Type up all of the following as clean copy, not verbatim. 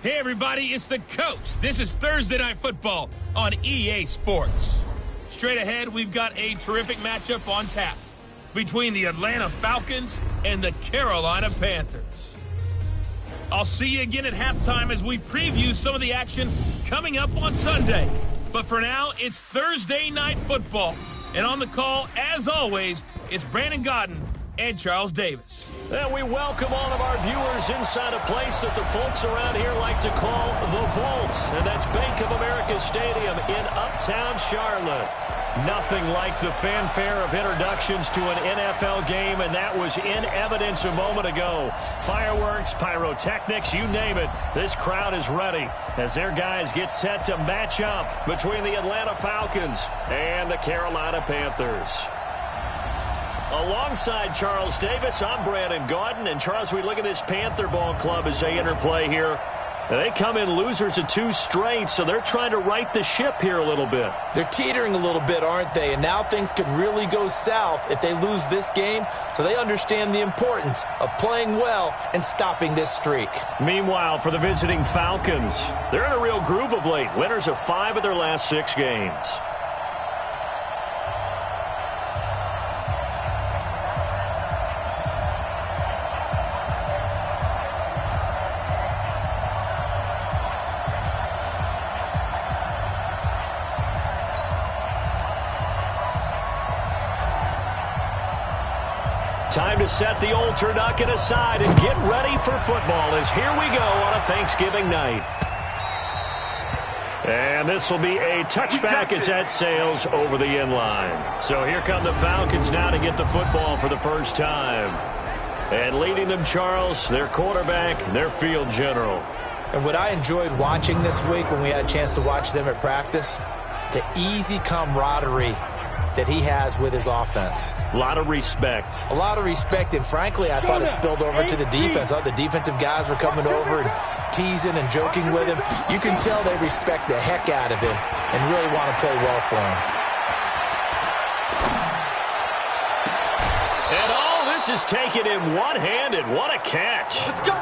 Hey everybody, it's the coach. This is Thursday Night Football on EA Sports. Straight ahead, we've got a terrific matchup on tap between the Atlanta Falcons and the Carolina Panthers. I'll see you again at halftime as we preview some of the action coming up on Sunday. But for now, it's Thursday Night Football. And on the call, as always, it's Brandon Godden and Charles Davis. And we welcome all of our viewers inside a place that the folks around here like to call the Vault. And that's Bank of America Stadium in Uptown Charlotte. Nothing like the fanfare of introductions to an NFL game, and that was in evidence a moment ago. Fireworks, pyrotechnics, you name it. This crowd is ready as their guys get set to match up between the Atlanta Falcons and the Carolina Panthers. Alongside Charles Davis, I'm Brandon Gaudin. And Charles, we look at this Panther ball club as they interplay here. They come in losers of 2 straight, so they're trying to right the ship here a little bit. They're teetering a little bit, aren't they? And now things could really go south if they lose this game, so they understand the importance of playing well and stopping this streak. Meanwhile, for the visiting Falcons, they're in a real groove of late. Winners of 5 of their last 6 games. Time to set the old turducken aside and get ready for football as here we go on a Thanksgiving night. And this will be a touchback as that sails over the end line. So here come the Falcons now to get the football for the first time. And leading them, Charles, their quarterback, their field general. And what I enjoyed watching this week when we had a chance to watch them at practice, the easy camaraderie that he has with his offense. A lot of respect. A lot of respect, and frankly, I thought it spilled over to the defense. The defensive guys were coming over and teasing and joking with him. You can tell they respect the heck out of him and really want to play well for him. And all this is taken in one-handed. What a catch. Let's go.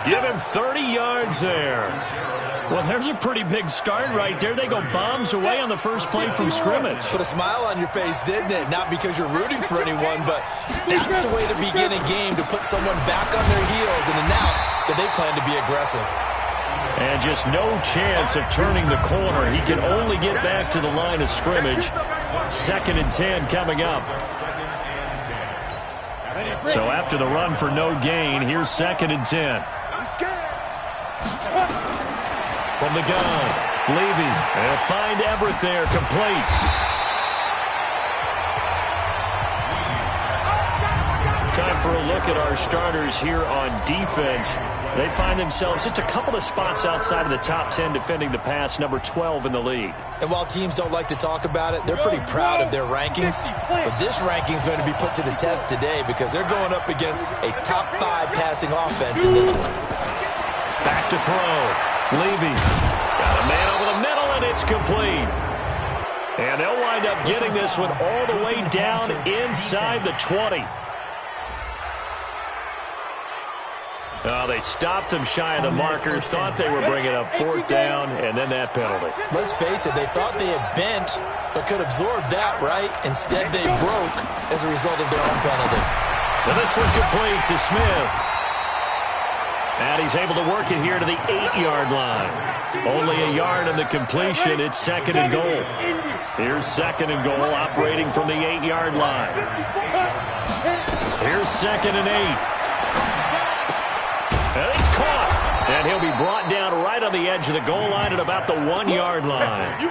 Give him 30 yards there. Well, there's a pretty big start right there. They go bombs away on the first play from scrimmage. Put a smile on your face, didn't it? Not because you're rooting for anyone, but that's the way to begin a game, to put someone back on their heels and announce that they plan to be aggressive. And just no chance of turning the corner. He can only get back to the line of scrimmage. 2nd and 10 coming up. So after the run for no gain, here's 2nd and 10. From the gun, Levy, and find Everett there, complete. Time for a look at our starters here on defense. They find themselves just a couple of spots outside of the top 10 defending the pass, number 12 in the league. And while teams don't like to talk about it, they're pretty proud of their rankings. But this ranking is going to be put to the test today because they're going up against a top 5 passing offense in this one. Back to throw. Levy got a man over the middle, and it's complete. And they'll wind up getting this one all the way down inside the 20. Oh, they stopped him shy of the marker, thought they were bringing up 4th down, and then that penalty. Let's face it, they thought they had bent, but could absorb that, right? Instead, they broke as a result of their own penalty. And this one complete to Smith. And he's able to work it here to the 8-yard line. Only a yard in the completion. It's 2nd and goal. Here's 2nd and goal, operating from the 8-yard line. Here's 2nd and 8. And it's caught. And he'll be brought down right on the edge of the goal line at about the 1-yard line.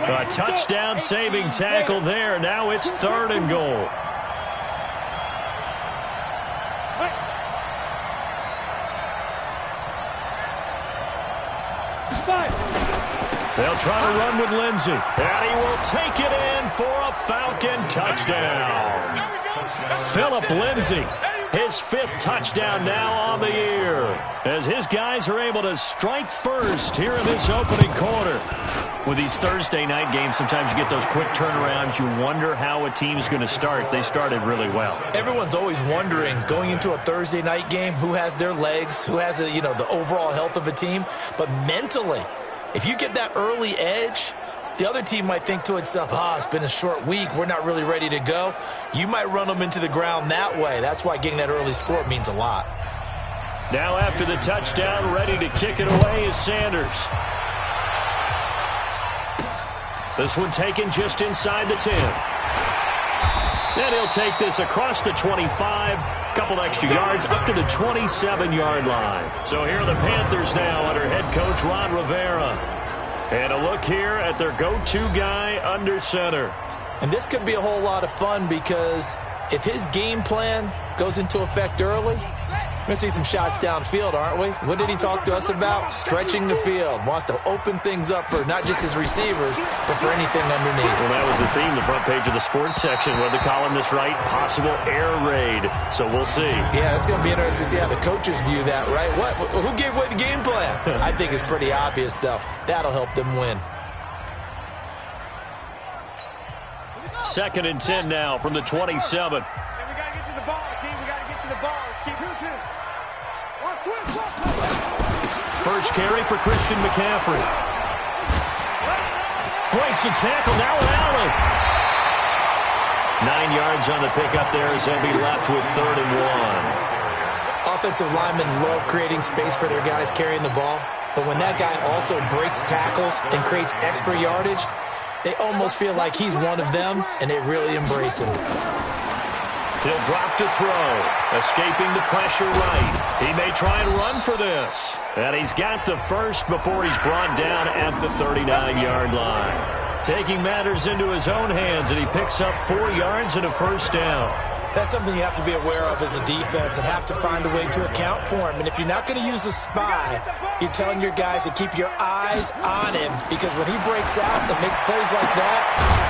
A touchdown-saving tackle there. Now it's 3rd and goal. They'll try to run with Lindsey. And he will take it in for a Falcon touchdown. Phillip Lindsay His 5th touchdown now on the year, as his guys are able to strike first here in this opening quarter. With these Thursday night games, sometimes you get those quick turnarounds. You wonder how a team's going to start. They started really well. Everyone's always wondering, going into a Thursday night game, who has their legs, who has the overall health of a team. But mentally, if you get that early edge, the other team might think to itself, it's been a short week, we're not really ready to go. You might run them into the ground that way. That's why getting that early score means a lot. Now after the touchdown, ready to kick it away is Sanders. This one taken just inside the 10. Then he'll take this across the 25, couple extra yards, up to the 27-yard line. So here are the Panthers now under head coach Ron Rivera. And a look here at their go-to guy under center. And this could be a whole lot of fun, because if his game plan goes into effect early, we're going to see some shots downfield, aren't we? What did he talk to us about? Stretching the field. Wants to open things up for not just his receivers, but for anything underneath. Well, that was the theme, the front page of the sports section, where the columnist write possible air raid. So we'll see. Yeah, it's going to be interesting to see how the coaches view that, right? Who gave away the game plan? I think it's pretty obvious, though. That'll help them win. 2nd and 10 now from the 27. We got to get to the ball, team. We got to get to the ball. Let's keep it. First carry for Christian McCaffrey. Breaks the tackle, now Allen. 9 yards on the pickup there, as they'll be left with 3rd and 1. Offensive linemen love creating space for their guys carrying the ball, but when that guy also breaks tackles and creates extra yardage, they almost feel like he's one of them, and they really embrace him. He'll drop to throw, escaping the pressure right. He may try and run for this. And he's got the first before he's brought down at the 39-yard line. Taking matters into his own hands, and he picks up 4 yards and a first down. That's something you have to be aware of as a defense and have to find a way to account for him. And if you're not going to use a spy, you're telling your guys to keep your eyes on him, because when he breaks out and makes plays like that,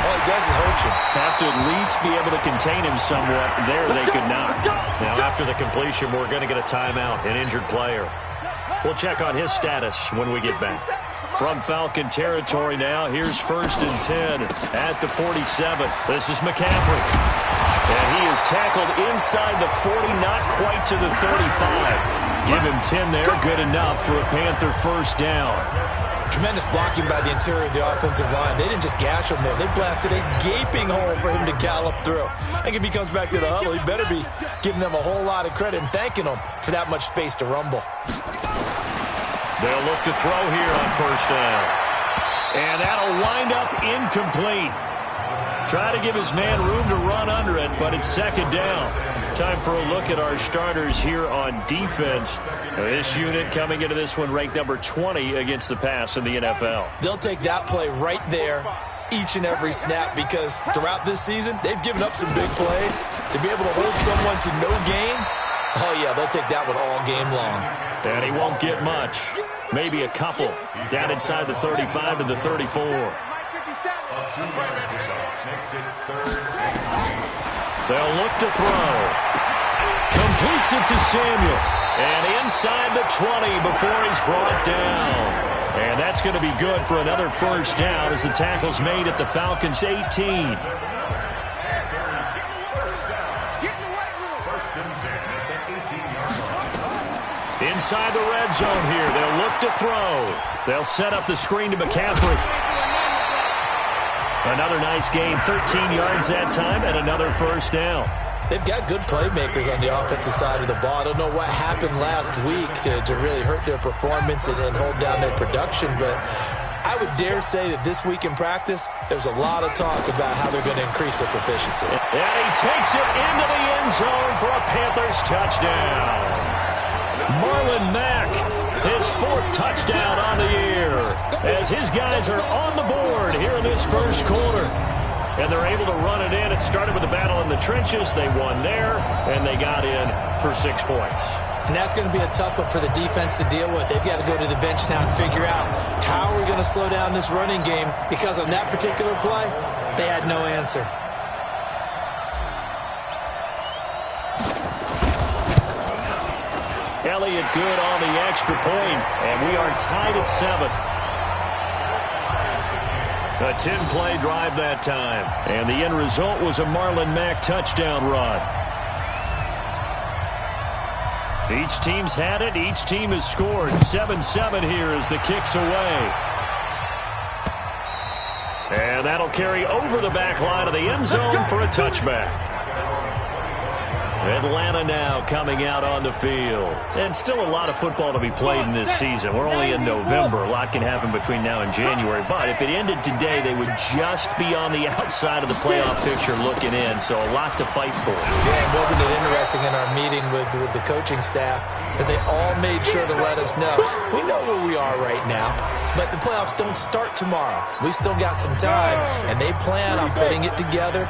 all he does is hurt you. Have to at least be able to contain him somewhat. There they could not. Now after the completion, we're going to get a timeout, an injured player. We'll check on his status when we get back. From Falcon territory now, here's 1st and 10 at the 47. This is McCaffrey. And he is tackled inside the 40, not quite to the 35. Give him 10 there, good enough for a Panther first down. Tremendous blocking by the interior of the offensive line. They didn't just gash him, though. They blasted a gaping hole for him to gallop through. I think if he comes back to the huddle, he better be giving them a whole lot of credit and thanking them for that much space to rumble. They'll look to throw here on first down. And that'll wind up incomplete. Try to give his man room to run under it, but it's 2nd down. Time for a look at our starters here on defense. This unit coming into this one ranked number 20 against the pass in the NFL. They'll take that play right there each and every snap, because throughout this season, they've given up some big plays. To be able to hold someone to no gain, oh yeah, they'll take that one all game long. And he won't get much. Maybe a couple. Down inside the 35 to the 34. They'll look to throw. Completes it to Samuel. And inside the 20 before he's brought down. And that's going to be good for another first down as the tackle's made at the Falcons' 18. Inside the red zone here. They'll look to throw. They'll set up the screen to McCaffrey. Another nice gain, 13 yards that time, and another first down. They've got good playmakers on the offensive side of the ball. I don't know what happened last week to really hurt their performance and hold down their production, but I would dare say that this week in practice, there's a lot of talk about how they're going to increase their proficiency. And he takes it into the end zone for a Panthers touchdown. Marlon Mack, his 4th touchdown on the year, as his guys are on the board here in this first quarter. And they're able to run it in. It started with a battle in the trenches. They won there, and they got in for 6 points. And that's going to be a tough one for the defense to deal with. They've got to go to the bench now and figure out how are we going to slow down this running game, because on that particular play, they had no answer. play it good on the extra point, and we are tied at 7. A 10-play drive that time, and the end result was a Marlon Mack touchdown run. Each team's had it. Each team has scored. 7-7 here as the kick's away. And that'll carry over the back line of the end zone for a touchback. Atlanta now coming out on the field. And still a lot of football to be played in this season. We're only in November. A lot can happen between now and January. But if it ended today, they would just be on the outside of the playoff picture looking in. So a lot to fight for. Yeah, and wasn't it interesting in our meeting with the coaching staff that they all made sure to let us know. We know where we are right now, but the playoffs don't start tomorrow. We still got some time, and they plan on putting it together,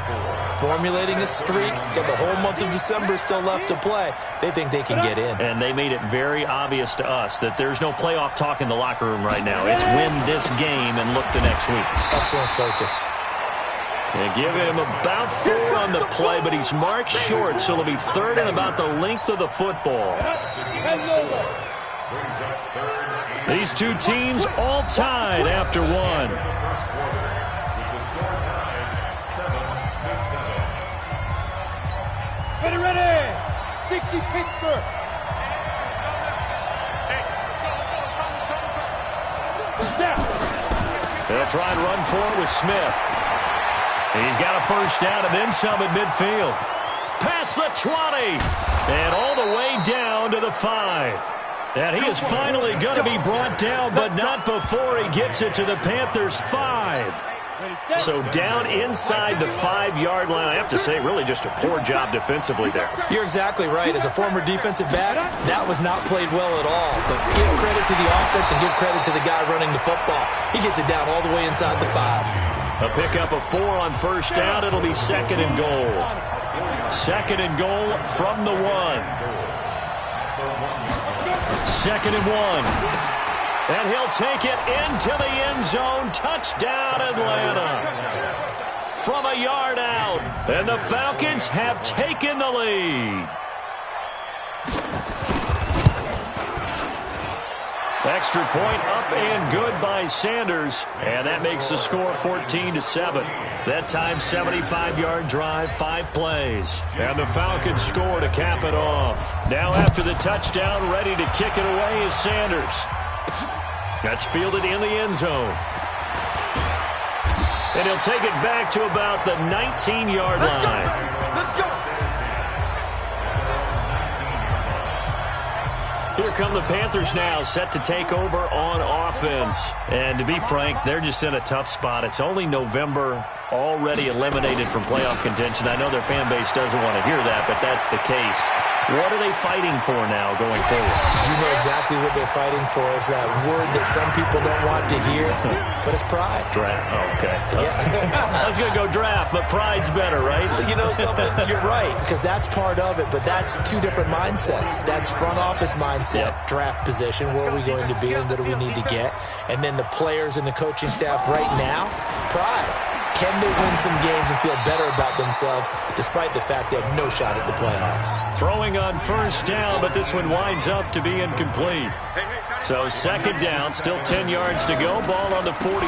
formulating a streak, got the whole month of December still left to play. They think they can get in. And they made it very obvious to us that there's no playoff talk in the locker room right now. It's win this game and look to next week. Excellent focus. They give him about 4 on the play, but he's marked short, so it'll be third and about the length of the football. These two teams all tied after 1. Ready! 60 Pittsburgh! They'll try and run for it with Smith. He's got a first down and then some at midfield. Past the 20. And all the way down to the 5. And he is finally going to be brought down, but not before he gets it to the Panthers' 5. So down inside the 5-yard line. I have to say, really just a poor job defensively there. You're exactly right. As a former defensive back, that was not played well at all. But give credit to the offense and give credit to the guy running the football. He gets it down all the way inside the 5. A pickup of 4 on first down. It'll be second and goal. Second and goal from the 1. Second and 1. And he'll take it into the end zone. Touchdown, Atlanta. From a yard out. And the Falcons have taken the lead. Extra point up and good by Sanders. And that makes the score 14-7. That time, 75-yard drive, 5 plays. And the Falcons score to cap it off. Now after the touchdown, ready to kick it away is Sanders. That's fielded in the end zone. And he'll take it back to about the 19-yard line. Let's go! Here come the Panthers now, set to take over on offense. And to be frank, they're just in a tough spot. It's only November, already eliminated from playoff contention. I know their fan base doesn't want to hear that, but that's the case. What are they fighting for now going forward? You know exactly what they're fighting for. Is that word that some people don't want to hear, but it's pride. Draft. Oh, okay. Yeah. I was going to go draft, but pride's better, right? You know something? You're right, because that's part of it, but that's 2 different mindsets. That's front office mindset, draft position, where are we going to be and what do we need to get? And then the players and the coaching staff right now, pride. Can they win some games and feel better about themselves despite the fact they have no shot at the playoffs? Throwing on first down, but this one winds up to be incomplete. So second down, still 10 yards to go. Ball on the 43.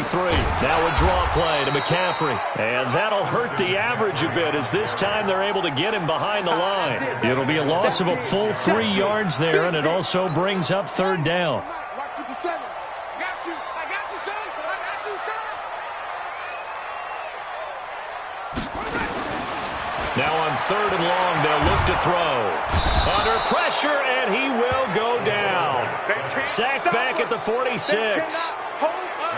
Now a draw play to McCaffrey. And that'll hurt the average a bit as this time they're able to get him behind the line. It'll be a loss of a full 3 yards there, and it also brings up third down. Now on third and long, they'll look to throw. Under pressure, and he will go down. Sacked back at the 46.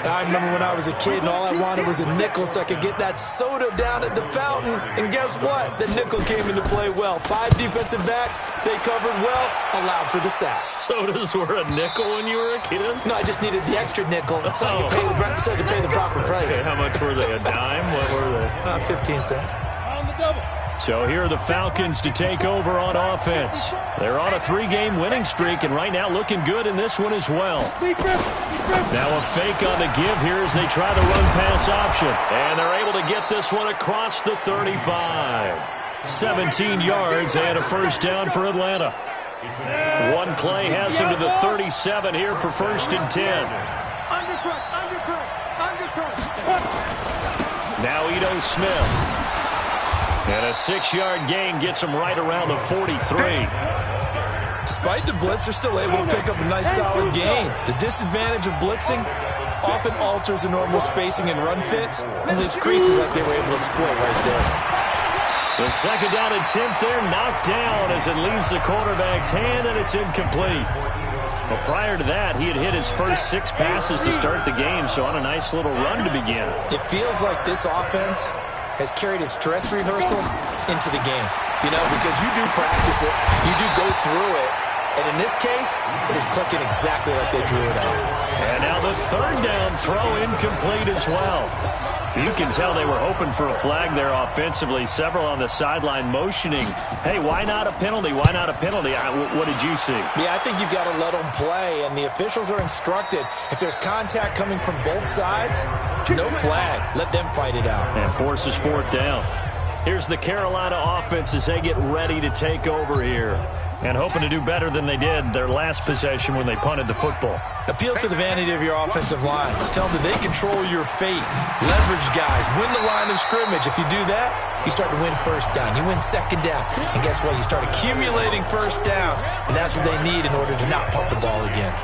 I remember when I was a kid and all I wanted was a nickel so I could get that soda down at the fountain. And guess what? The nickel came into play well. 5 defensive backs, they covered well, allowed for the sacks. Sodas were a nickel when you were a kid? No, I just needed the extra nickel so I could pay the proper price. Okay, how much were they? A dime? What were they? 15 cents. On the double. So here are the Falcons to take over on offense. They're on a 3-game winning streak, and right now looking good in this one as well. Now a fake on the give here as they try the run-pass option. And they're able to get this one across the 35. 17 yards and a first down for Atlanta. One play has him to the 37 here for 1st and 10. Now Ito Smith. And a 6-yard gain gets him right around the 43. Despite the blitz, they're still able to pick up a nice solid gain. The disadvantage of blitzing often alters the normal spacing and run fits and leaves creases like they were able to exploit right there. The 2nd down attempt there knocked down as it leaves the quarterback's hand, and it's incomplete. Well, prior to that, he had hit his first 6 passes to start the game, so on a nice little run to begin. It feels like this offense has carried its dress rehearsal into the game. You know, because you do practice it, you do go through it, and in this case, it is clicking exactly like they drew it up. And now the 3rd down throw incomplete as well. You can tell they were hoping for a flag there offensively. Several on the sideline motioning, hey, why not a penalty? Why not a penalty? What did you see? Yeah, I think you've got to let them play, and the officials are instructed, if there's contact coming from both sides, no flag. Let them fight it out. And forces 4th down. Here's the Carolina offense as they get ready to take over here. And hoping to do better than they did their last possession when they punted the football. Appeal to the vanity of your offensive line. Tell them that they control your fate. Leverage guys. Win the line of scrimmage. If you do that, you start to win 1st down. You win 2nd down. And guess what? You start accumulating 1st downs. And that's what they need in order to not punt the ball again.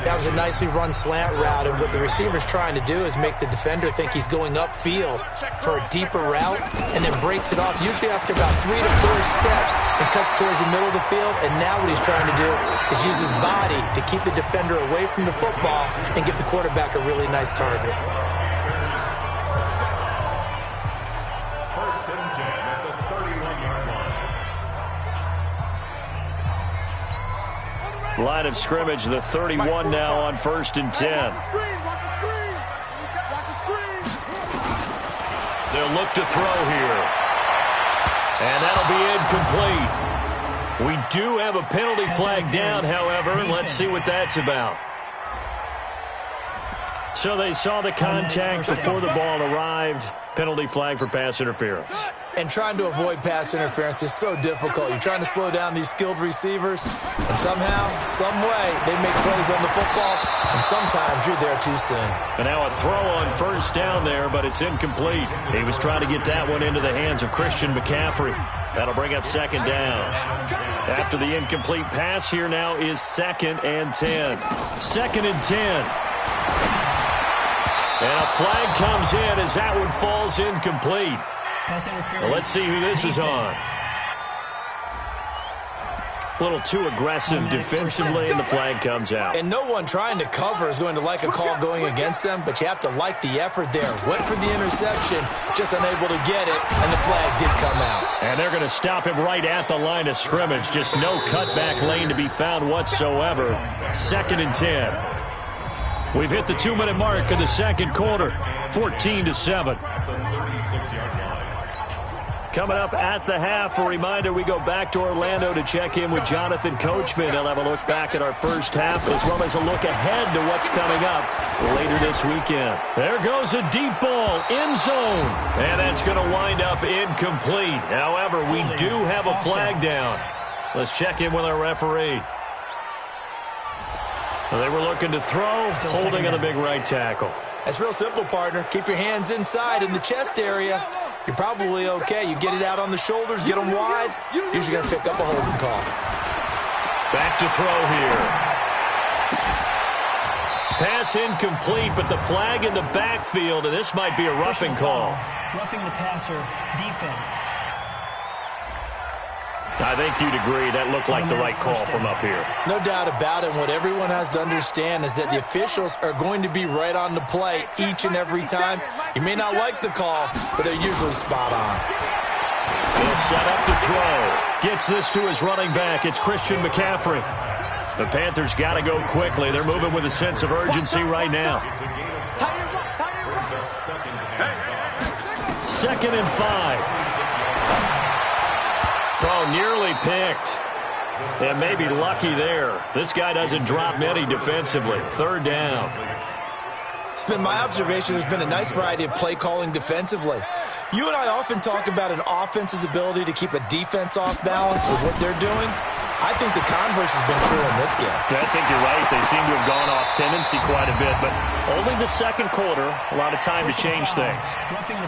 That was a nicely run slant route, and what the receiver's trying to do is make the defender think he's going upfield for a deeper route and then breaks it off, usually after about 3 to 4 steps, and cuts towards the middle of the field. And now what he's trying to do is use his body to keep the defender away from the football and give the quarterback a really nice target. Line of scrimmage, the 31 now on 1st and 10. They'll look to throw here. And that'll be incomplete. We do have a penalty flag down, however. Let's see what that's about. So they saw the contact before the ball arrived. Penalty flag for pass interference. And trying to avoid pass interference is so difficult. You're trying to slow down these skilled receivers, and somehow, some way, they make plays on the football, and sometimes you're there too soon. And now a throw on 1st down there, but it's incomplete. He was trying to get that one into the hands of Christian McCaffrey. That'll bring up 2nd down. After the incomplete pass, here now is 2nd and 10. 2nd and 10. And a flag comes in as that one falls incomplete. Well, let's see who this is on. A little too aggressive defensively, and the flag comes out. And no one trying to cover is going to like a call going against them, but you have to like the effort there. Went for the interception, just unable to get it, and the flag did come out. And they're going to stop him right at the line of scrimmage. Just no cutback lane to be found whatsoever. 2nd and 10. We've hit the 2-minute mark in the 2nd quarter, 14-7. Coming up at the half, a reminder, we go back to Orlando to check in with Jonathan Coachman. He'll have a look back at our first half as well as a look ahead to what's coming up later this weekend. There goes a deep ball, end zone. And that's going to wind up incomplete. However, we do have a flag down. Let's check in with our referee. Well, they were looking to throw, holding on the big right tackle. That's real simple, partner. Keep your hands inside in the chest area. You're probably okay. You get it out on the shoulders, get them wide. Usually going to pick up a holding call. Back to throw here. Pass incomplete, but the flag in the backfield, and this might be a roughing call. Roughing the passer, defense. I think you'd agree that looked like the right call from up here. No doubt about it. What everyone has to understand is that the officials are going to be right on the play each and every time. You may not like the call, but they're usually spot on. He'll set up to throw. Gets this to his running back. It's Christian McCaffrey. The Panthers got to go quickly. They're moving with a sense of urgency right now. 2nd and 5. Oh, nearly picked. And maybe lucky there. This guy doesn't drop many defensively. 3rd down. It's been my observation there's been a nice variety of play calling defensively. You and I often talk about an offense's ability to keep a defense off balance with what they're doing. I think the converse has been true in this game. I think you're right. They seem to have gone off tendency quite a bit, but only the second quarter, a lot of time to change things.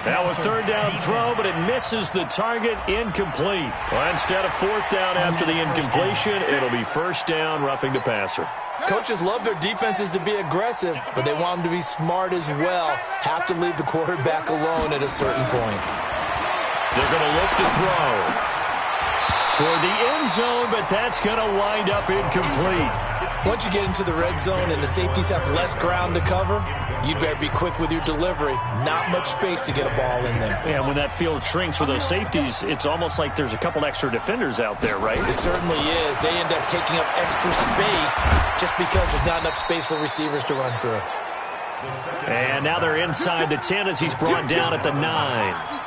Now a third down throw, but it misses the target, incomplete. Well, instead of fourth down after the incompletion, it'll be first down, roughing the passer. Coaches love their defenses to be aggressive, but they want them to be smart as well. Have to leave the quarterback alone at a certain point. They're going to look to throw toward the end zone, but that's going to wind up incomplete. Once you get into the red zone and the safeties have less ground to cover, you better be quick with your delivery. Not much space to get a ball in there. Yeah, when that field shrinks with those safeties, it's almost like there's a couple extra defenders out there, right? It certainly is. They end up taking up extra space just because there's not enough space for receivers to run through. And now they're inside the 10 as he's brought down at the 9.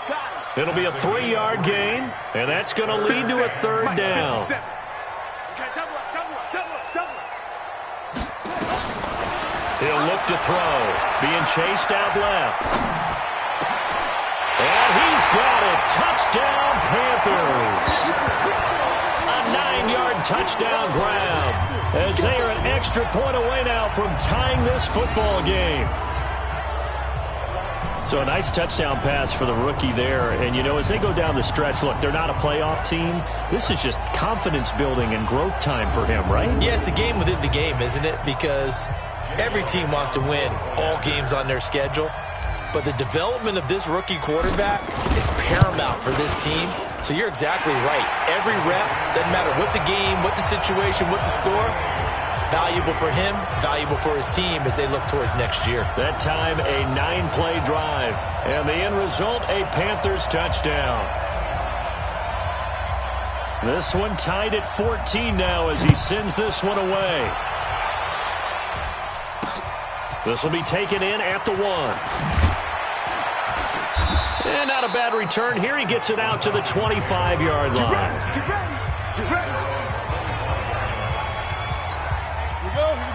It'll be a 3-yard gain, and that's going to lead to a third down. He'll look to throw, being chased out left. And he's got it. Touchdown, Panthers. A 9-yard touchdown grab, as they are an extra point away now from tying this football game. So a nice touchdown pass for the rookie there. And, you know, as they go down the stretch, look, they're not a playoff team. This is just confidence building and growth time for him, right? Yeah, it's a game within the game, isn't it? Because every team wants to win all games on their schedule. But the development of this rookie quarterback is paramount for this team. So you're exactly right. Every rep, doesn't matter what the game, what the situation, what the score, valuable for him, valuable for his team as they look towards next year. That time, a 9-play drive. And the end result, a Panthers touchdown. This one tied at 14 now as he sends this one away. This will be taken in at the 1. And not a bad return here. He gets it out to the 25-yard line.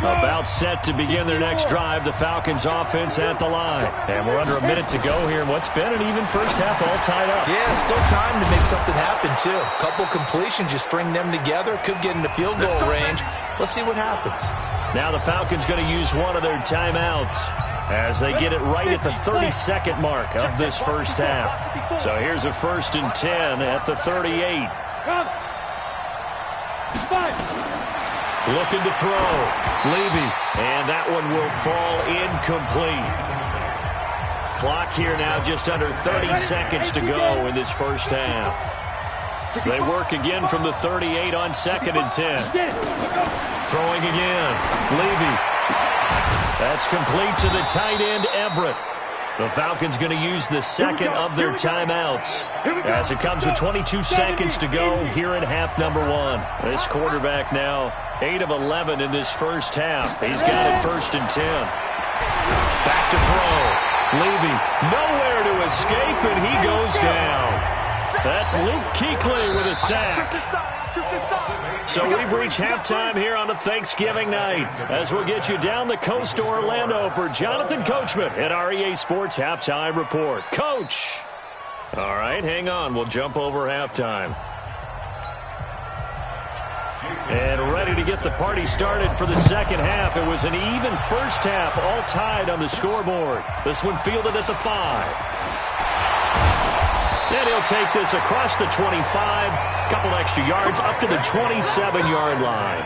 About set to begin their next drive. The Falcons offense at the line. And we're under a minute to go here in what's been an even first half, all tied up. Yeah, still time to make something happen, too. A couple completions, you string them together. Could get into field goal range. Let's see what happens. Now the Falcons going to use one of their timeouts as they get it right at the 32nd mark of this first half. So here's a 1st and 10 at the 38. Looking to throw. Levy. And that one will fall incomplete. Clock here now just under 30 seconds to go in this first half. They work again from the 38 on 2nd and 10. Throwing again. Levy. That's complete to the tight end, Everett. The Falcons going to use the second of their timeouts as it comes with 22 seconds to go here in half number 1. This quarterback now 8 of 11 in this first half. He's got it 1st and 10. Back to throw. Levy nowhere to escape, and he goes down. That's Luke Kuechly with a sack. So we've reached halftime here on a Thanksgiving night as we'll get you down the coast to Orlando for Jonathan Coachman at our EA Sports Halftime Report. Coach! All right, hang on. We'll jump over halftime. And ready to get the party started for the second half. It was an even first half, all tied on the scoreboard. This one fielded at the 5. And he'll take this across the 25, couple extra yards up to the 27-yard line.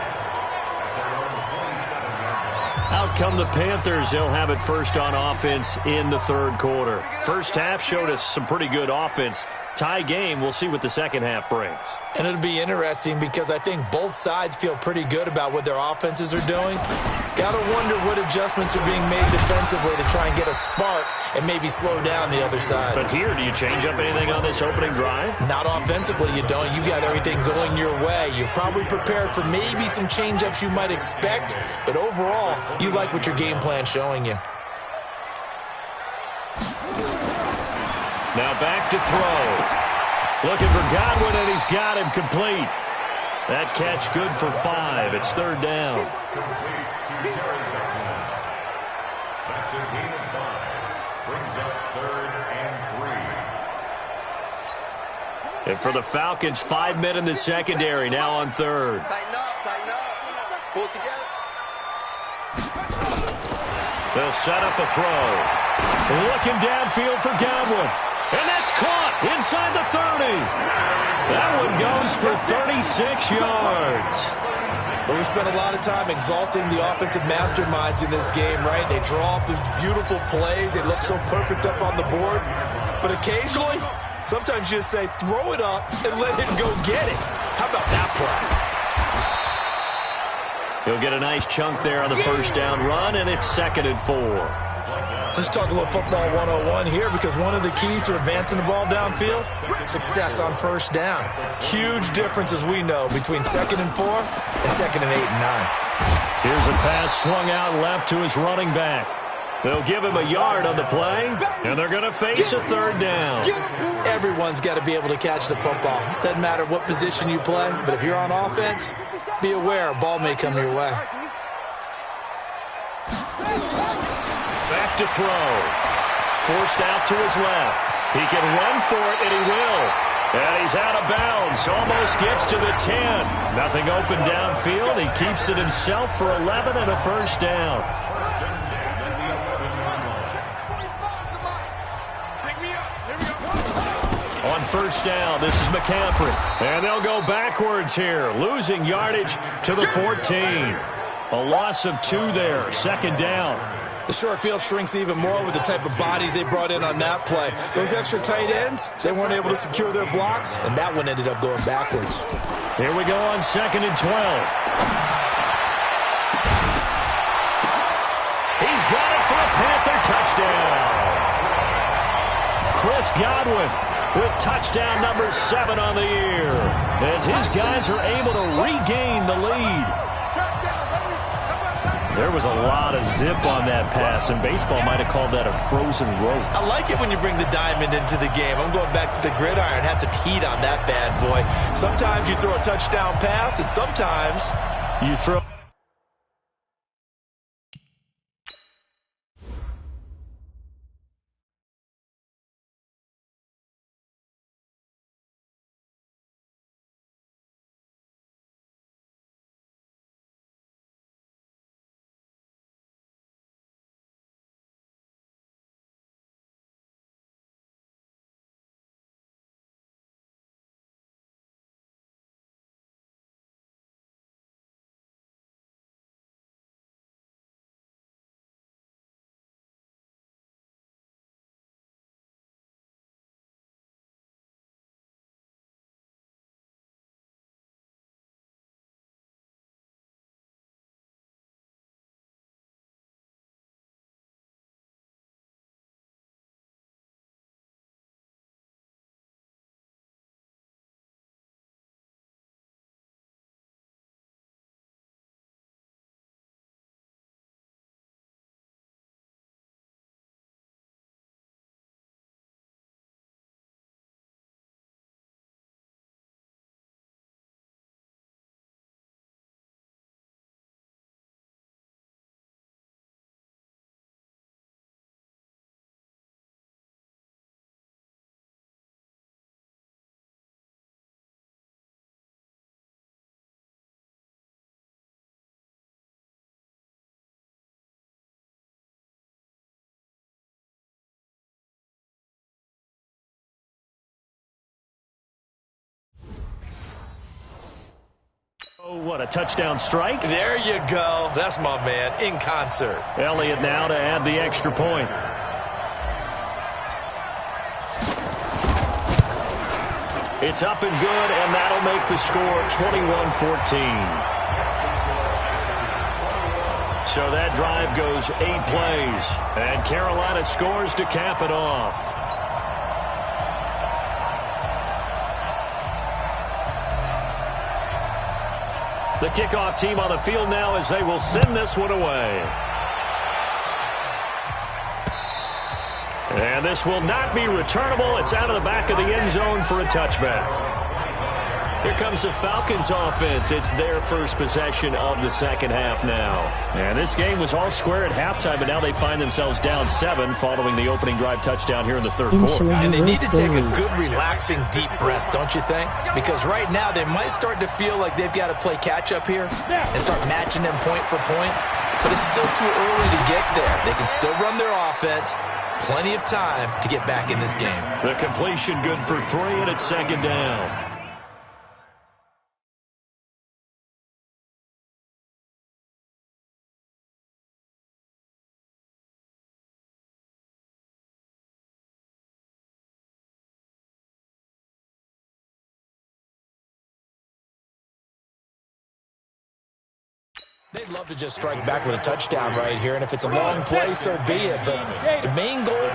Out come the Panthers. They'll have it first on offense in the third quarter. First half showed us some pretty good offense. Tie game. We'll see what the second half brings. And it'll be interesting because I think both sides feel pretty good about what their offenses are doing. Got to wonder what adjustments are being made defensively to try and get a spark and maybe slow down the other side. But here, do you change up anything on this opening drive? Not offensively, you don't. You got everything going your way. You've probably prepared for maybe some change-ups you might expect, but overall, you like what your game plan's showing you. Now back to throw. Looking for Godwin, and he's got him complete. That catch good for 5. It's third down. That's a gain of 5. Brings up 3rd and 3. And for the Falcons, 5 men in the secondary, now on third. Tighten up, pull it together. They'll set up a throw. Looking downfield for Godwin. And that's caught inside the 30. That one goes for 36 yards. But we spent a lot of time exalting the offensive masterminds in this game, right? They draw up these beautiful plays. They look so perfect up on the board. But occasionally, sometimes you just say, throw it up and let him go get it. How about that play? He'll get a nice chunk there on the first down run, and it's 2nd and 4. Let's talk a little football 101 here, because one of the keys to advancing the ball downfield, success on first down. Huge difference, as we know, between 2nd and 4 and 2nd and 8 and 9. Here's a pass swung out left to his running back. They'll give him a yard on the play, and they're going to face a 3rd down. Everyone's got to be able to catch the football. Doesn't matter what position you play, but if you're on offense, be aware a ball may come your way. Back to throw. Forced out to his left. He can run for it, and he will. And he's out of bounds. Almost gets to the 10. Nothing open downfield. He keeps it himself for 11 and a first down. On first down, this is McCaffrey. And they'll go backwards here, losing yardage to the 14. A loss of 2 there, 2nd down. The short field shrinks even more with the type of bodies they brought in on that play. Those extra tight ends, they weren't able to secure their blocks, and that one ended up going backwards. Here we go on 2nd and 12. He's got it for a Panther touchdown. Chris Godwin with touchdown number 7 on the year, as his guys are able to regain the lead. There was a lot of zip on that pass, and baseball might have called that a frozen rope. I like it when you bring the diamond into the game. I'm going back to the gridiron. Had some heat on that bad boy. Sometimes you throw a touchdown pass, and sometimes you throw... Oh, what a touchdown strike. there you go. That's my man, in concert. Elliott now to add the extra point. It's up and good, and that'll make the score 21-14. So that drive goes 8 plays, and Carolina scores to cap it off. The kickoff team on the field now as they will send this one away. And this will not be returnable. It's out of the back of the end zone for a touchback. Here comes the Falcons offense. It's their first possession of the second half now. And this game was all square at halftime, but now they find themselves down 7 following the opening drive touchdown here in the third quarter. And they need to take a good, relaxing, deep breath, don't you think? Because right now they might start to feel like they've got to play catch-up here and start matching them point for point. But it's still too early to get there. They can still run their offense. Plenty of time to get back in this game. The completion good for 3, and it's second down. They'd love to just strike back with a touchdown right here, and if it's a long play, so be it. But the main goal,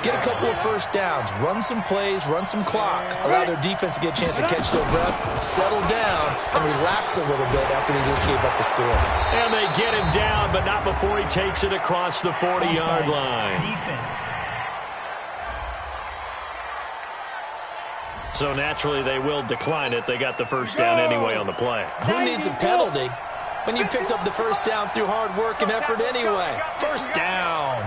get a couple of first downs, run some plays, run some clock, allow their defense to get a chance to catch their breath, settle down, and relax a little bit after they just gave up the score. And they get him down, but not before he takes it across the 40-yard line. Defense. So naturally, they will decline it. They got the first down anyway on the play. Who needs a penalty when you picked up the first down through hard work and effort anyway? First down.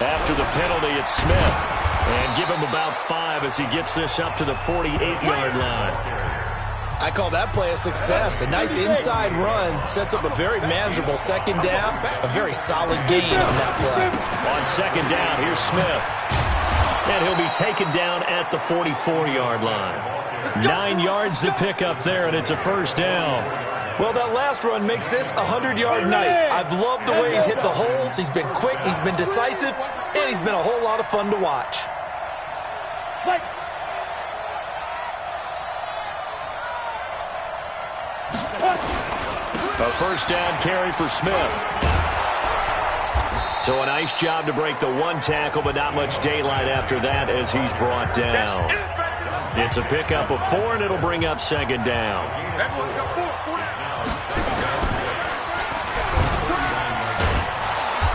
After the penalty, it's Smith. And give him about 5 as he gets this up to the 48-yard line. I call that play a success. A nice inside run sets up a very manageable second down. A very solid gain on that play. On second down, here's Smith. And he'll be taken down at the 44-yard line. 9 yards to pick up there, and it's a first down. Well, that last run makes this a 100-yard night. I've loved the way he's hit the holes. He's been quick, he's been decisive, and he's been a whole lot of fun to watch. A first down carry for Smith. So a nice job to break the 1 tackle, but not much daylight after that as he's brought down. It's a pickup of 4, and it'll bring up second down.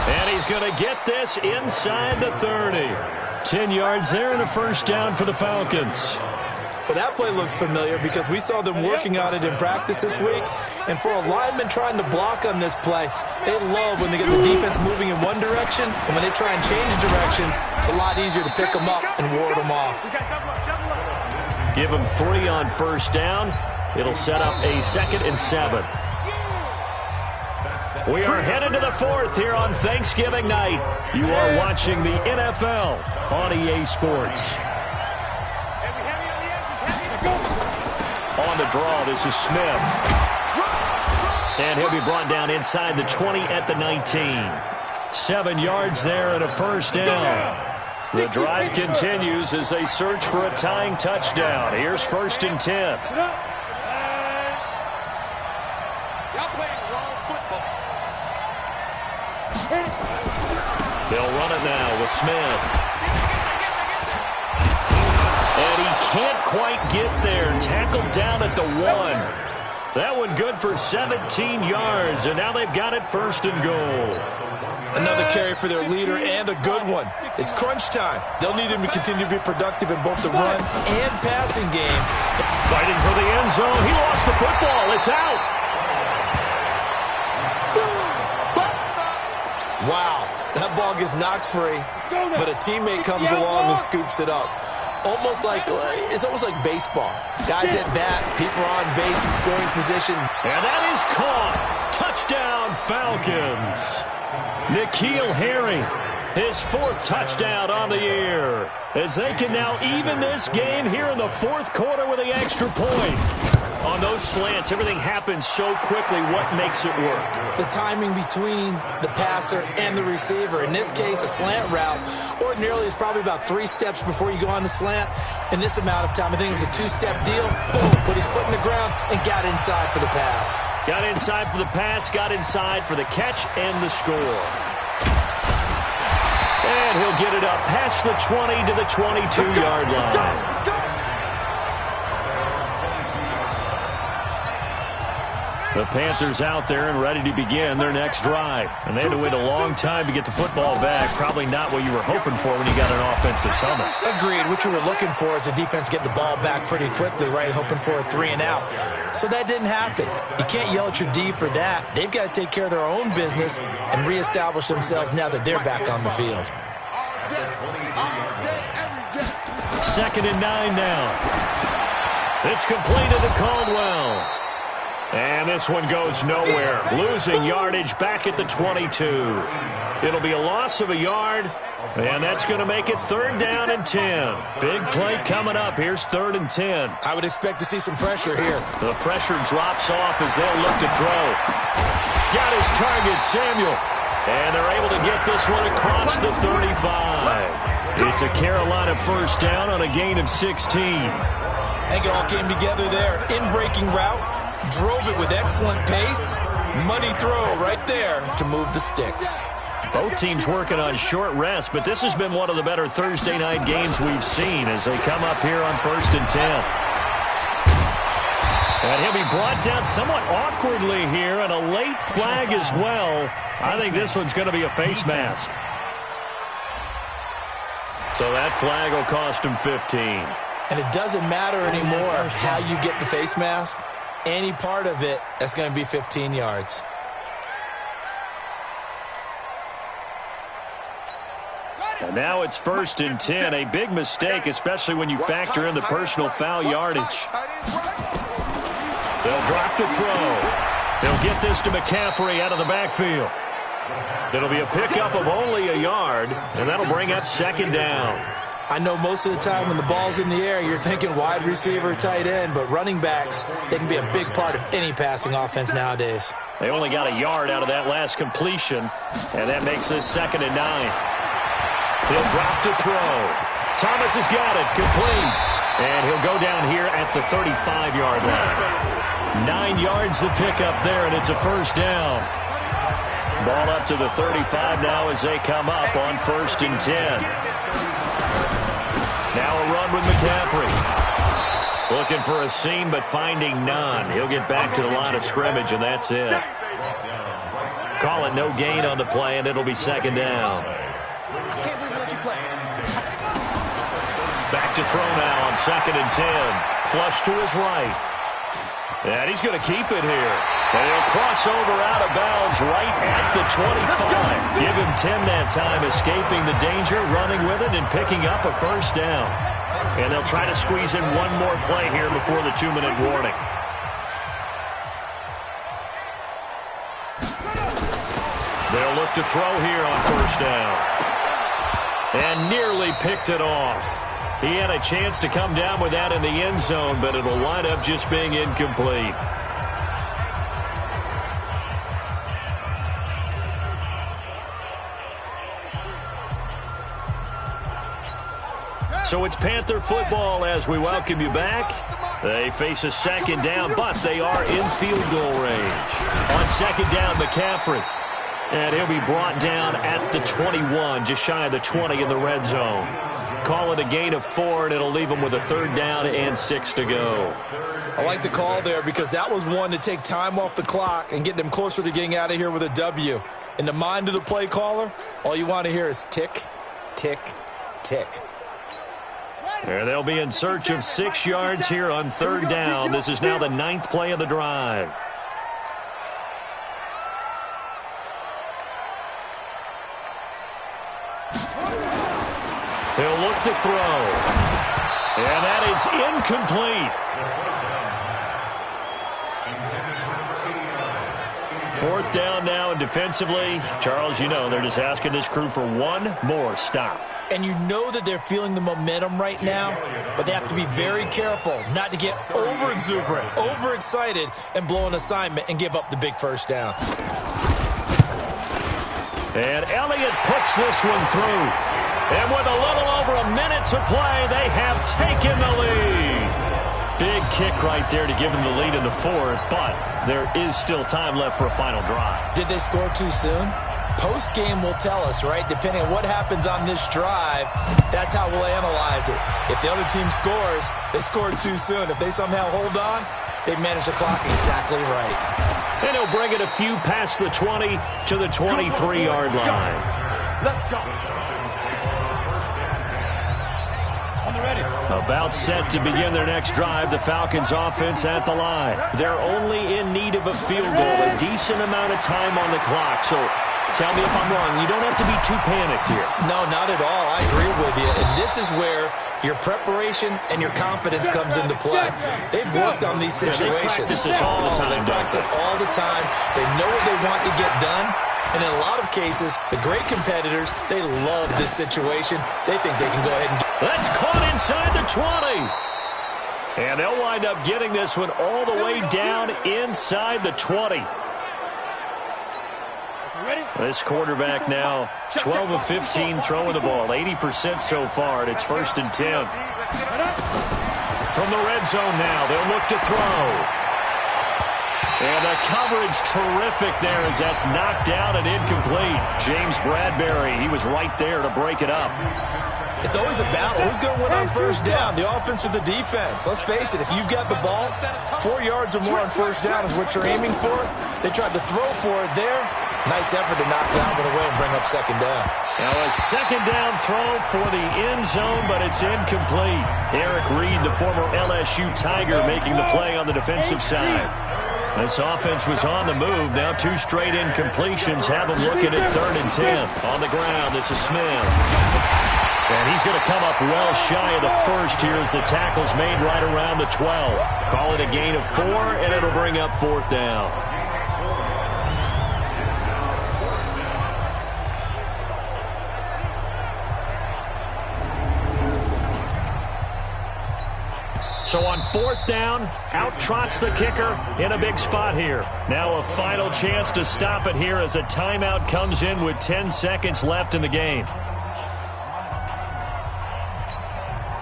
And he's going to get this inside the 30. 10 yards there and a first down for the Falcons. Well, that play looks familiar because we saw them working on it in practice this week. And for a lineman trying to block on this play, they love when they get the defense moving in one direction. And when they try and change directions, it's a lot easier to pick them up and ward them off. Give them 3 on first down. It'll set up a 2nd and 7. We are headed to the 4th here on Thanksgiving night. You are watching the NFL on EA Sports. On the draw, this is Smith. And he'll be brought down inside the 20 at the 19. 7 yards there and a first down. The drive continues as they search for a tying touchdown. Here's 1st and 10. They'll run it now with Smith. And he can't quite get there. Tackled down at the 1. That one good for 17 yards, and now they've got it 1st and goal. Another carry for their leader and a good one. It's crunch time. They'll need him to continue to be productive in both the run and passing game. Fighting for the end zone. He lost the football. It's out. Wow, that ball gets knocked free, but a teammate comes along and scoops it up. It's almost like baseball. Guys at bat, people are on base in scoring position. And that is caught. Touchdown, Falcons. N'Keal Harry, his 4th touchdown on the year, as they can now even this game here in the 4th quarter with the extra point. On those slants, everything happens so quickly. What makes it work? The timing between the passer and the receiver. In this case, a slant route ordinarily is probably about 3 steps before you go on the slant. In this amount of time, I think it was a 2-step deal. Boom, put his foot in the ground and got inside for the pass. Got inside for the pass, got inside for the catch and the score. And he'll get it up past the 20 to the 22-yard line. The Panthers out there and ready to begin their next drive. And they had to wait a long time to get the football back. Probably not what you were hoping for when you got an offense that's humming. Agreed. What you were looking for is the defense get the ball back pretty quickly, right? Hoping for a 3 and out. So that didn't happen. You can't yell at your D for that. They've got to take care of their own business and reestablish themselves now that they're back on the field. 2nd and 9 now. It's completed to Caldwell. And this one goes nowhere. Losing yardage back at the 22. It'll be a loss of a yard, and that's going to make it 3rd down and 10. Big play coming up. Here's 3rd and 10. I would expect to see some pressure here. The pressure drops off as they'll look to throw. Got his target, Samuel. And they're able to get this one across the 35. It's a Carolina 1st down on a gain of 16. I think it all came together there. In-breaking route. Drove it with excellent pace. Money throw right there to move the sticks. Both teams working on short rest, but this has been one of the better Thursday night games we've seen as they come up here on 1st and 10. And he'll be brought down somewhat awkwardly here, and a late flag as well. I think this one's going to be a face mask. So that flag will cost him 15. And it doesn't matter anymore how you get the face mask. Any part of it, that's going to be 15 yards. And now it's 1st and 10. A big mistake, especially when you factor in the personal foul yardage. They'll drop to throw. They'll get this to McCaffrey out of the backfield. It'll be a pickup of only a yard, and that'll bring up 2nd down. I know most of the time when the ball's in the air, you're thinking wide receiver, tight end, but running backs, they can be a big part of any passing offense nowadays. They only got a yard out of that last completion, and that makes this 2nd and 9. He'll drop to throw. Thomas has got it, complete. And he'll go down here at the 35-yard line. 9 yards to pick up there, and it's a 1st down. Ball up to the 35 now as they come up on 1st and 10. Now a run with McCaffrey. Looking for a seam, but finding none. He'll get back to the line of scrimmage, and that's it. Call it no gain on the play, and it'll be 2nd down. Back to throw now on 2nd and 10. Flush to his right. And he's going to keep it here. And he'll cross over out of bounds right at the 25. Give him 10 that time, escaping the danger, running with it, and picking up a 1st down. And they'll try to squeeze in one more play here before the 2-minute warning. They'll look to throw here on 1st down. And nearly picked it off. He had a chance to come down with that in the end zone, but it'll wind up just being incomplete. So it's Panther football as we welcome you back. They face a 2nd down, but they are in field goal range. On 2nd down, McCaffrey. And he'll be brought down at the 21, just shy of the 20 in the red zone. Call it a gain of 4, and it'll leave them with a 3rd down and 6 to go. I like the call there because that was one to take time off the clock and get them closer to getting out of here with a W. In the mind of the play caller, all you want to hear is tick, tick, tick. There they'll be in search of 6 yards here on 3rd down. This is now the 9th play of the drive. He'll look to throw. And that is incomplete. 4th down now, and defensively, Charles, you know, they're just asking this crew for one more stop. And you know that they're feeling the momentum right now, but they have to be very careful not to get over-exuberant, over-excited, and blow an assignment and give up the big 1st down. And Elliott puts this one through. And with a little over a minute to play, they have taken the lead. Big kick right there to give them the lead in the 4th, but there is still time left for a final drive. Did they score too soon? Post-game will tell us, right? Depending on what happens on this drive, that's how we'll analyze it. If the other team scores, they scored too soon. If they somehow hold on, They managed the clock exactly right. And he'll bring it a few past the 20 to the 23-yard line. Let's go. On the ready. About set to begin their next drive, the Falcons offense at the line. They're only in need of a field goal, a decent amount of time on the clock. So tell me if I'm wrong. You don't have to be too panicked here. No, not at all. I agree with you. And this is where your preparation and your confidence comes into play. They've worked on these situations. They practice this all the time. They practice it all the time. They know what they want to get done. And in a lot of cases, the great competitors, they love this situation. They think they can go ahead and get. That's caught inside the 20. And they'll wind up getting this one all the way down inside the 20. This quarterback now 12 of 15 throwing the ball, 80% so far, and it's 1st and 10. From the red zone now, they'll look to throw. And the coverage terrific there as that's knocked down and incomplete. James Bradbury, he was right there to break it up. It's always a battle. Who's going to win on first down, the offense or the defense? Let's face it, if you've got the ball, 4 yards or more on first down is what you're aiming for. They tried to throw for it there. Nice effort to knock that one away and bring up 2nd down. Now a 2nd down throw for the end zone, but it's incomplete. Eric Reed, the former LSU Tiger, making the play on the defensive side. This offense was on the move. Now 2 straight incompletions have them looking at 3rd and 10. On the ground, this is Smith. And he's going to come up well shy of the first here as the tackle's made right around the 12. Call it a gain of 4, and it'll bring up 4th down. So on 4th down, out trots the kicker in a big spot here. Now a final chance to stop it here as a timeout comes in with 10 seconds left in the game.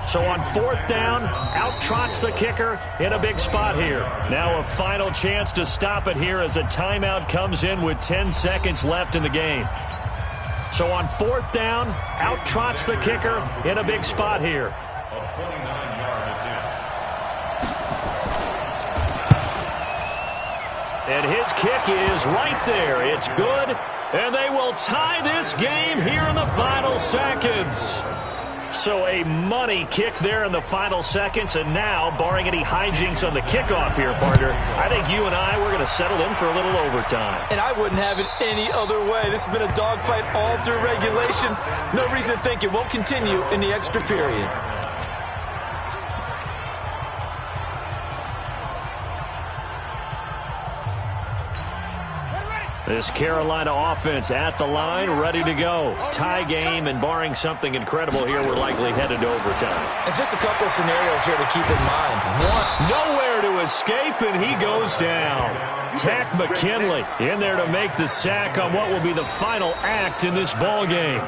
So on 4th down, out trots the kicker in a big spot here. Now a final chance to stop it here as a timeout comes in with 10 seconds left in the game. So on 4th down, out trots the kicker in a big spot here. And his kick is right there. It's good, and they will tie this game here in the final seconds. So a money kick there in the final seconds, and now, barring any hijinks on the kickoff here, partner, I think you and I, we're going to settle in for a little overtime. And I wouldn't have it any other way. This has been a dogfight all through regulation. No reason to think it won't continue in the extra period. This Carolina offense at the line, ready to go. Tie game, and barring something incredible here, we're likely headed to overtime. And just a couple of scenarios here to keep in mind. One, nowhere to escape, and he goes down. Tack McKinley in there to make the sack on what will be the final act in this ball game.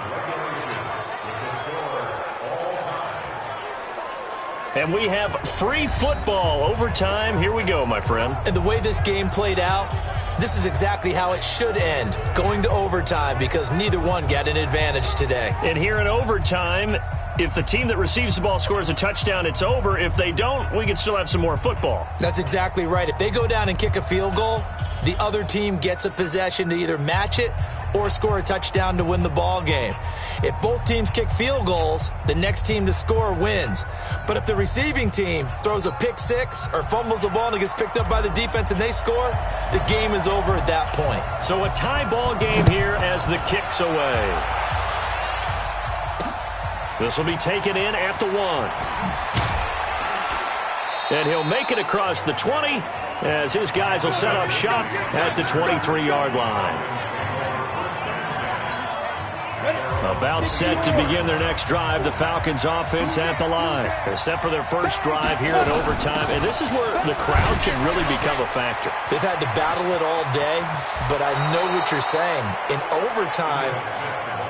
And we have free football overtime. Here we go, my friend. And the way this game played out, this is exactly how it should end, going to overtime, because neither one got an advantage today. And here in overtime, if the team that receives the ball scores a touchdown, it's over. If they don't, we can still have some more football. That's exactly right. If they go down and kick a field goal, the other team gets a possession to either match it or score a touchdown to win the ball game. If both teams kick field goals, the next team to score wins. But if the receiving team throws a pick six or fumbles the ball and it gets picked up by the defense and they score, the game is over at that point. So a tie ball game here as the kick's away. This will be taken in at the 1. And he'll make it across the 20 as his guys will set up shop at the 23-yard line. About set to begin their next drive, the Falcons offense at the line. They're set for their first drive here in overtime, and this is where the crowd can really become a factor. They've had to battle it all day, but I know what you're saying. In overtime,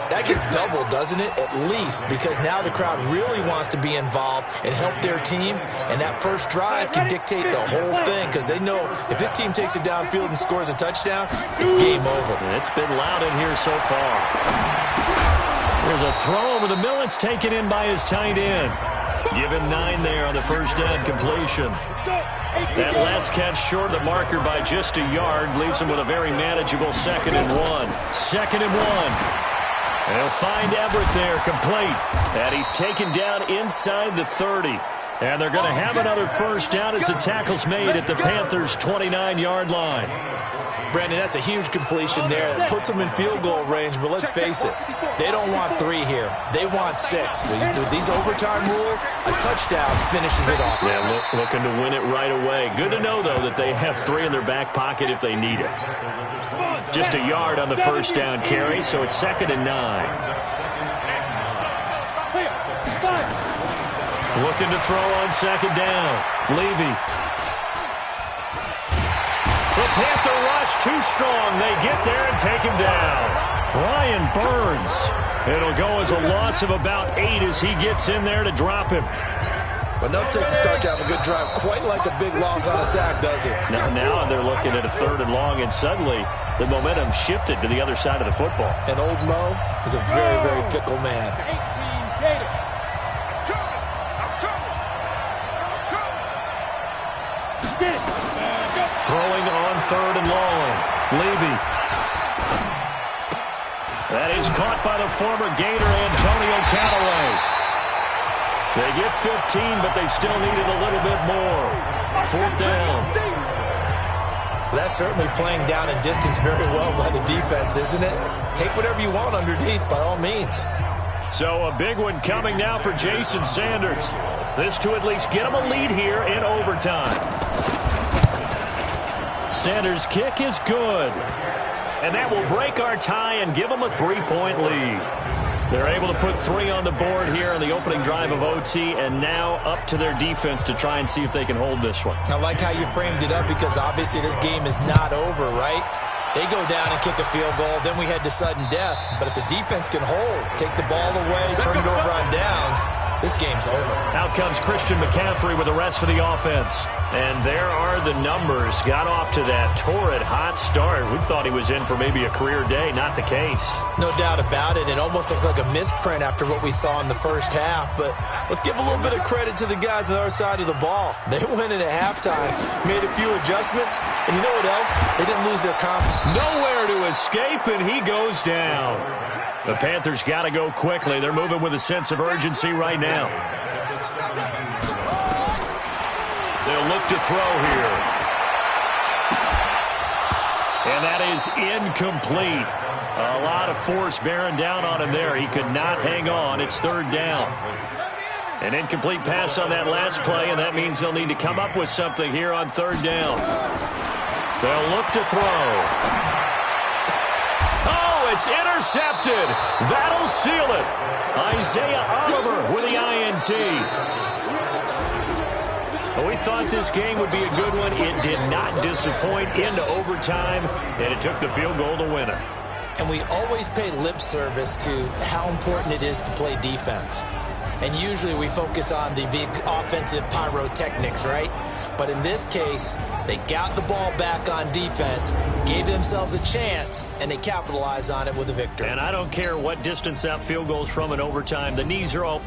that gets doubled, doesn't it? At least, because now the crowd really wants to be involved and help their team, and that first drive can dictate the whole thing, because they know if this team takes it downfield and scores a touchdown, it's game over. And it's been loud in here so far. There's a throw over the middle. It's taken in by his tight end. Give him 9 there on the first down completion. That last catch short of the marker by just a yard leaves him with a very manageable 2nd and 1. 2nd and 1. They'll find Everett there, complete. And he's taken down inside the 30. And they're going to have another first down as the tackle's made at the Panthers' 29-yard line. Brandon, that's a huge completion there. That puts them in field goal range, but let's face it, they don't want 3 here. They want 6. With these overtime rules, a touchdown finishes it off. Yeah, looking to win it right away. Good to know, though, that they have 3 in their back pocket if they need it. Just a yard on the first down carry, so it's 2nd and 9. Looking to throw on 2nd down. Levy. The Panther rush too strong. They get there and take him down. Brian Burns. It'll go as a loss of about 8 as he gets in there to drop him. But enough takes to start to have a good drive. Quite like a big loss on a sack, does it? Now they're looking at a 3rd and long, and suddenly the momentum shifted to the other side of the football. And old Mo is a very, very fickle man. Throwing on 3rd and long. Levy. That is caught by the former Gator, Antonio Callaway. They get 15, but they still needed a little bit more. 4th down. That's certainly playing down in distance very well by the defense, isn't it? Take whatever you want underneath, by all means. So a big one coming now for Jason Sanders. This to at least get him a lead here in overtime. Sanders' kick is good. And that will break our tie and give them a 3-point lead. They're able to put 3 on the board here on the opening drive of OT, and now up to their defense to try and see if they can hold this one. I like how you framed it up, because obviously this game is not over, right? They go down and kick a field goal, then we head to sudden death. But if the defense can hold, take the ball away, turn it over on downs, this game's over. Out comes Christian McCaffrey with the rest of the offense. And there are the numbers. Got off to that torrid hot start. We thought he was in for maybe a career day. Not the case. No doubt about it. It almost looks like a misprint after what we saw in the first half. But let's give a little bit of credit to the guys on the other side of the ball. They went in at halftime, made a few adjustments, and you know what else? They didn't lose their confidence. Nowhere to escape, and he goes down. The Panthers got to go quickly. They're moving with a sense of urgency right now. They'll look to throw here. And that is incomplete. A lot of force bearing down on him there. He could not hang on. It's 3rd down. An incomplete pass on that last play, and that means they'll need to come up with something here on 3rd down. They'll look to throw. Oh, it's intercepted. That'll seal it. Isaiah Oliver with the INT. We thought this game would be a good one. It did not disappoint into overtime, and it took the field goal to win it. And we always pay lip service to how important it is to play defense. And usually we focus on the big offensive pyrotechnics, right? But in this case, they got the ball back on defense, gave themselves a chance, and they capitalized on it with a victory. And I don't care what distance that field goes from in overtime. The knees are all